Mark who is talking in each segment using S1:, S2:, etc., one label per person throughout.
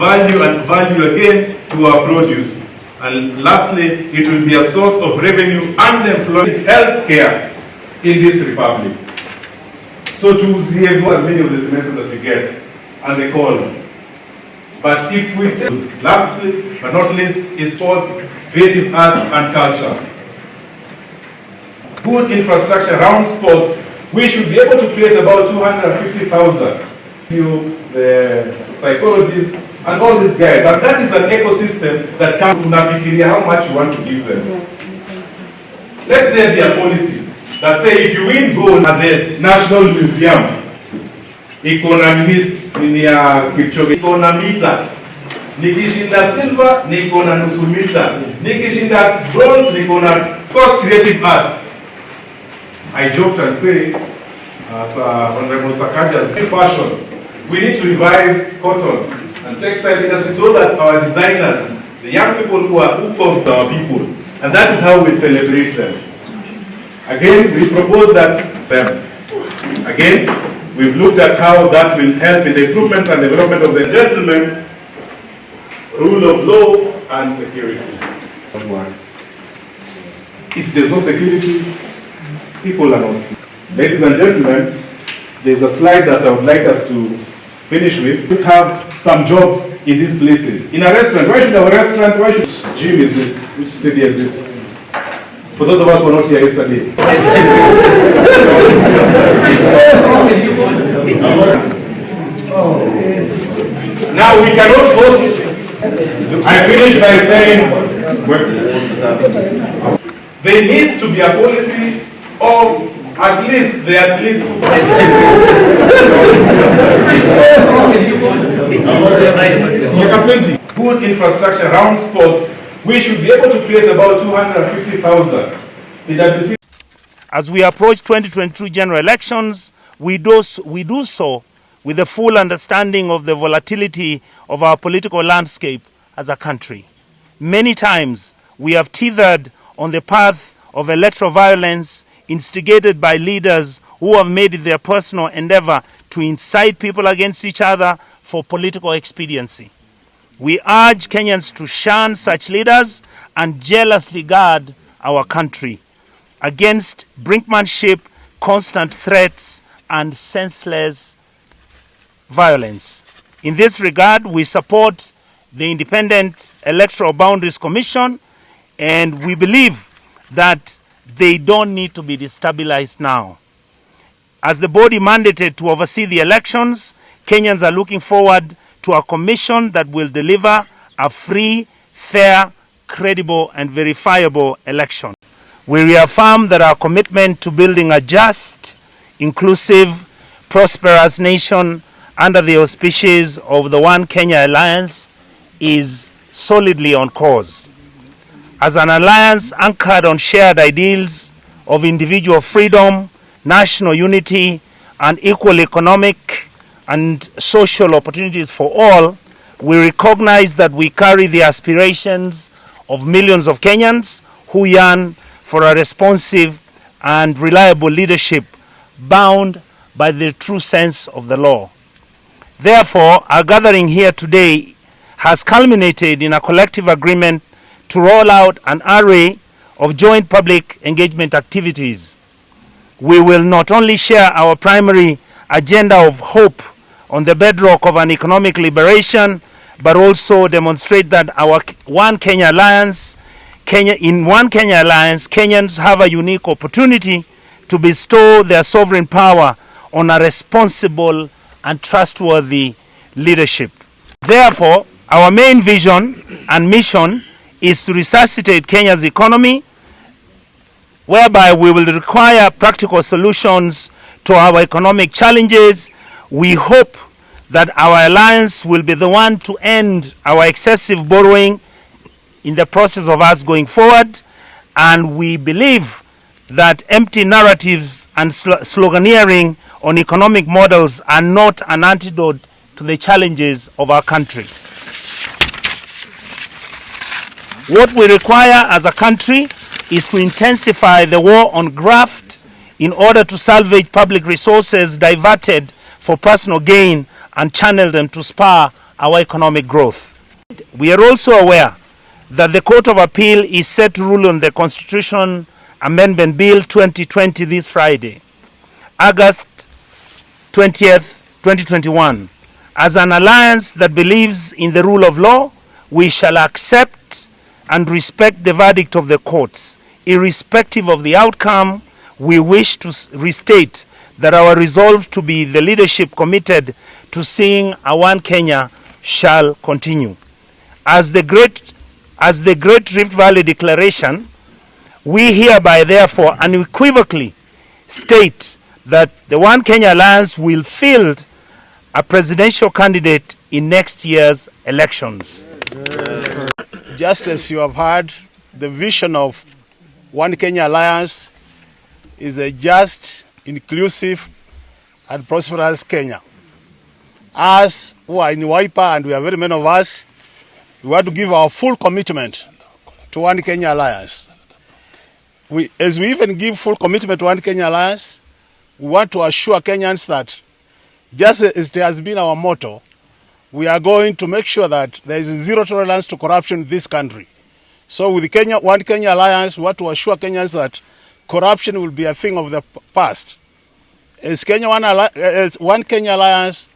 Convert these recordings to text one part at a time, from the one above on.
S1: value again to our produce. And lastly, it will be a source of revenue and employment, health care in this republic. So to see many of the messages that we get and the calls. But if we take, lastly but not least, is sports, creative arts and culture. Good infrastructure around sports, we should be able to create about 250,000. The psychologists and all these guys, and that is an ecosystem that comes to nafikiria how much you want to give them. Let there be a policy that say if you win gold at the National Museum, economist ni ya Kipchoge, economita, nikishinda silver niko na nusu mita, nikishinda bronze niko na course creative arts. I joked and say, as Honorable Sakaja's fashion, we need to revive cotton and textile industry so that our designers, the young people who come to our people, and that is how we celebrate them. Again, we propose that again, we've looked at how that will help in the improvement and development of the gentleman, rule of law and security. If there's no security, people are not safe. Ladies and gentlemen, there's a slide that I would like us to finish with. We have some jobs in these places. In a restaurant, why should our restaurant, why should gym exist? Which city exists? For those of us who were not here yesterday. Now we cannot host. I finish by saying there needs to be a policy of at least the athletes good infrastructure around sports. We should be able to create about 250,000.
S2: As we approach 2022 general elections, we do so with the full understanding of the volatility of our political landscape as a country. Many times we have teetered on the path of electoral violence instigated by leaders who have made it their personal endeavor to incite people against each other for political expediency. We urge Kenyans to shun such leaders and jealously guard our country against brinkmanship, constant threats, and senseless violence. In this regard, we support the Independent Electoral Boundaries Commission, and we believe that they don't need to be destabilized now. As the body mandated to oversee the elections, Kenyans are looking forward to a commission that will deliver a free, fair, credible, and verifiable election. We reaffirm that our commitment to building a just, inclusive, prosperous nation under the auspices of the One Kenya Alliance is solidly on course. As an alliance anchored on shared ideals of individual freedom, national unity, and equal economic and social opportunities for all, we recognize that we carry the aspirations of millions of Kenyans who yearn for a responsive and reliable leadership bound by the true sense of the law. Therefore, our gathering here today has culminated in a collective agreement to roll out an array of joint public engagement activities. We will not only share our primary agenda of hope on the bedrock of an economic liberation, but also demonstrate that our One Kenya Alliance, in One Kenya Alliance, Kenyans have a unique opportunity to bestow their sovereign power on a responsible and trustworthy leadership. Therefore, our main vision and mission is to resuscitate Kenya's economy, whereby we will require practical solutions to our economic challenges. We hope that our alliance will be the one to end our excessive borrowing in the process of us going forward, and we believe that empty narratives and sloganeering on economic models are not an antidote to the challenges of our country. What we require as a country is to intensify the war on graft in order to salvage public resources diverted for personal gain and channel them to spur our economic growth. We are also aware that the Court of Appeal is set to rule on the Constitution Amendment Bill 2020 this Friday, August 20th, 2021. As an alliance that believes in the rule of law, we shall accept and respect the verdict of the courts. Irrespective of the outcome, we wish to restate that our resolve to be the leadership committed to seeing a One Kenya shall continue. As the Great Rift Valley Declaration, we hereby therefore unequivocally state that the One Kenya Alliance will field a presidential candidate in next year's elections.
S3: Just as you have heard, the vision of One Kenya Alliance is a just, inclusive, and prosperous Kenya. Us who are in Wiper, and we are very many of us, we want to give our full commitment to One Kenya Alliance. As we even give full commitment to One Kenya Alliance, we want to assure Kenyans that, just as it has been our motto, we are going to make sure that there is zero tolerance to corruption in this country. So with the One Kenya Alliance, we want to assure Kenyans that corruption will be a thing of the past. As One Kenya Alliance,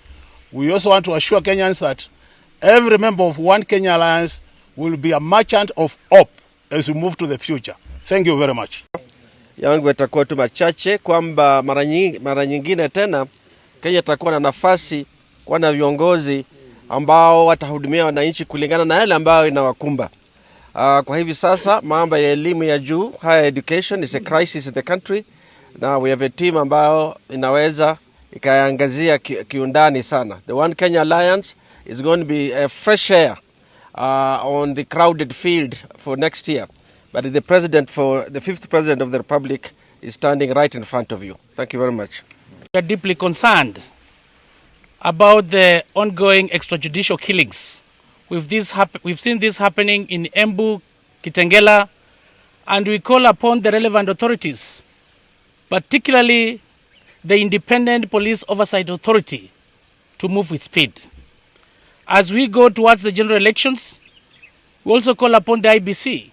S3: we also want to assure Kenyans that every member of One Kenya Alliance will be a merchant of hope as we move to the future. Thank you very much.
S4: Yangu yatakuwa tu machache kwamba mara nyingine tena Kenya itakuwa na nafasi kuwa na viongozi ambao watahudumia wananchi kulingana na yale ambayo inawakumba. Kwa hivi sasa mambo ya elimu ya juu, higher education is a crisis in the country. Now we have a team ambao inaweza ikaangazia kiundani sana. The One Kenya Alliance is going to be a fresh air on the crowded field for next year. But the fifth president of the Republic is standing right in front of you. Thank you very much.
S5: We are deeply concerned about the ongoing extrajudicial killings. We've seen this happening in Embu, Kitengela, and we call upon the relevant authorities, particularly the Independent Police Oversight Authority, to move with speed. As we go towards the general elections, we also call upon the IBC.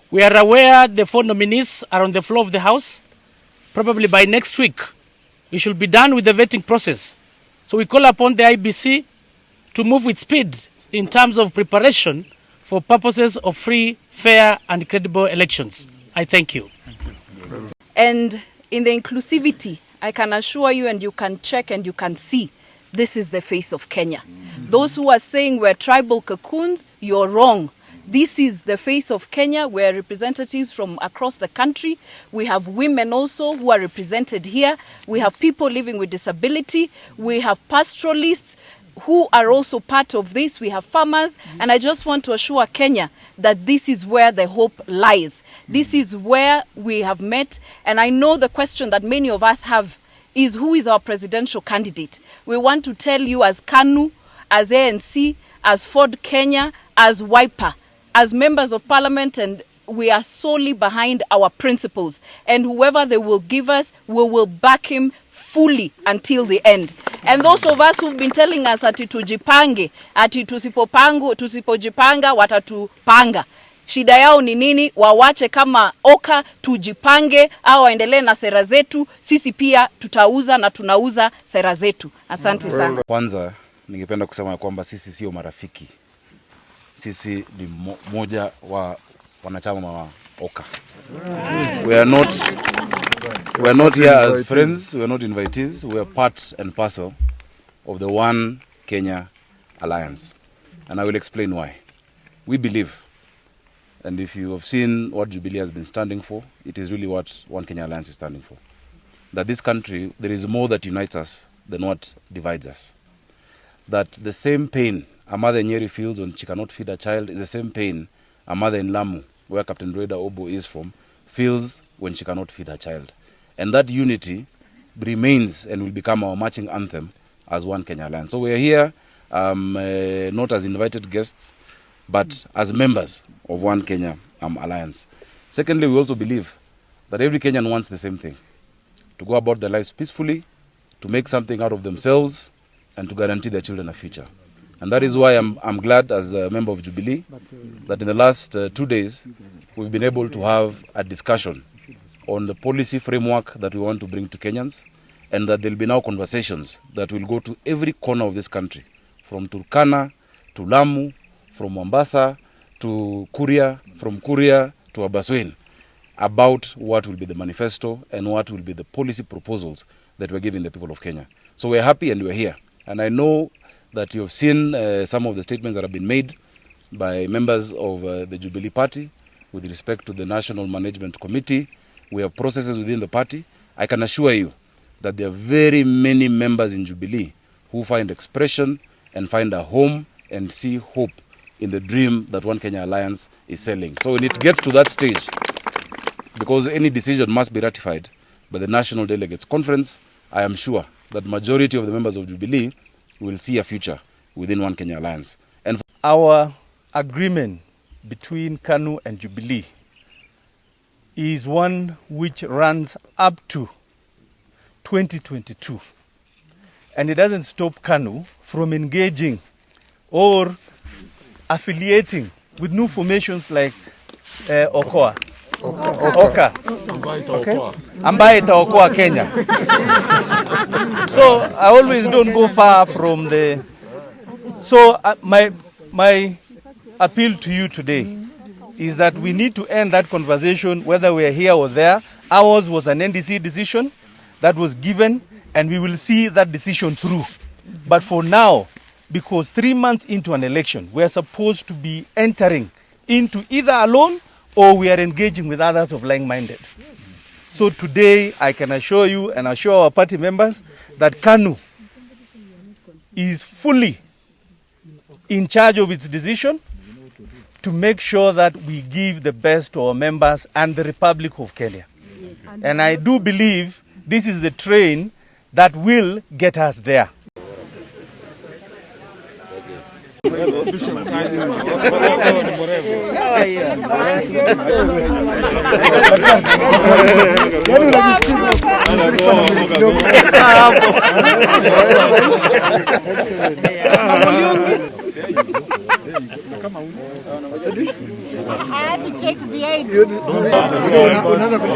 S5: We are aware the 4 nominees are on the floor of the House. Probably by next week, we should be done with the vetting process. So we call upon the IBC to move with speed in terms of preparation for purposes of free, fair, and credible elections. I thank you.
S6: And in the inclusivity, I can assure you, and you can check and you can see, this is the face of Kenya. Those who are saying we're tribal cocoons, you're wrong. This is the face of Kenya. We're representatives from across the country. We have women also who are represented here. We have people living with disability. We have pastoralists who are also part of this. We have farmers. And I just want to assure Kenya that this is where the hope lies. This is where we have met. And I know the question that many of us have is, who is our presidential candidate? We want to tell you, as KANU, as ANC, as Ford Kenya, as Wiper, as members of parliament, and we are solely behind our principles. And whoever they will give us, we will back him fully until the end. And those of us who've been telling us ati tujipange, ati tusipojipanga watatupanga. Shida yao ni nini? Wawache kama Oka tujipange, au waendelee na sera zetu. Sisi pia tutauza na tunauza sera zetu. Asante sana.
S7: Kwanza ningependa kusema kwamba sisi sio marafiki. Sisi ni moja wa wanachama wa Oka. We are not here as friends, we are not invitees, we are part and parcel of the One Kenya Alliance. And I will explain why. We believe, and if you have seen what Jubilee has been standing for, it is really what One Kenya Alliance is standing for. That this country, there is more that unites us than what divides us. That the same pain a mother in Nyeri feels when she cannot feed her child is the same pain a mother in Lamu, where Captain Reda Obo is from, feels when she cannot feed her child. And that unity remains and will become our marching anthem as One Kenya Alliance. So we are here not as invited guests, but as members of One Kenya Alliance. Secondly, we also believe that every Kenyan wants the same thing: to go about their lives peacefully, to make something out of themselves, and to guarantee their children a future. And that is why I'm glad as a member of Jubilee that in the last 2 days we've been able to have a discussion on the policy framework that we want to bring to Kenyans, and that there will be now conversations that will go to every corner of this country, from Turkana to Lamu, from Mombasa to Kuria, from Kuria to Abaswen, about what will be the manifesto and what will be the policy proposals that we're giving the people of Kenya. So we're happy and we're here. And I know that you have seen some of the statements that have been made by members of the Jubilee Party with respect to the National Management Committee. We have processes within the party. I can assure you that there are very many members in Jubilee who find expression and find a home and see hope in the dream that One Kenya Alliance is selling. So when it gets to that stage, because any decision must be ratified by the National Delegates Conference, I am sure that majority of the members of Jubilee will see a future within One Kenya Alliance. And
S8: our agreement between KANU and Jubilee is one which runs up to 2022. And it doesn't stop KANU from engaging or affiliating with new formations like Oka. Ambaye itaokoa Kenya. So I always don't go far from the... So my appeal to you today is that we need to end that conversation whether we are here or there. Ours was an NDC decision that was given, and we will see that decision through. But for now, because 3 months into an election, we are supposed to be entering into either alone or we are engaging with others of like-minded. So today, I can assure you and assure our party members that KANU is fully in charge of its decision to make sure that we give the best to our members and the Republic of Kenya. And I do believe this is the train that will get us there.
S9: I had to take the aid. Maybe more trouble.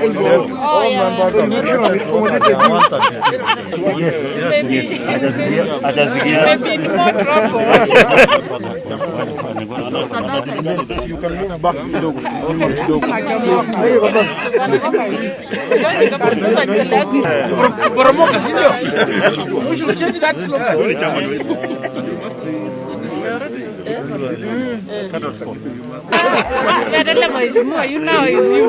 S3: You can move back.
S9: We should change that slogan. You know it's you.